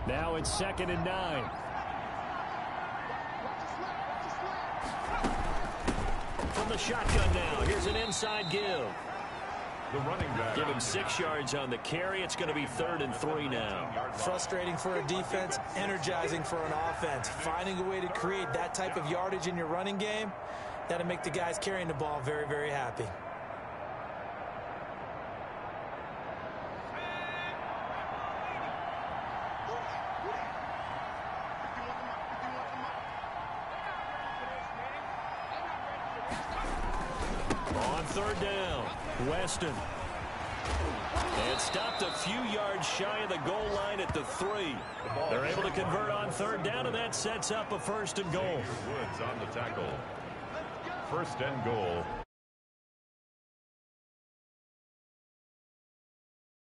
Now it's 2nd and 9. From the shotgun now, here's an inside give. The running back. Give him 6 yards on the carry. It's going to be 3rd and 3 now. Frustrating for a defense, energizing for an offense. Finding a way to create that type of yardage in your running game, that'll make the guys carrying the ball very, very happy. On 3rd down, Weston. And stopped a few yards shy of the goal line at the 3. They're able to convert on 3rd down, and that sets up a 1st and goal. Woods on the tackle. first and goal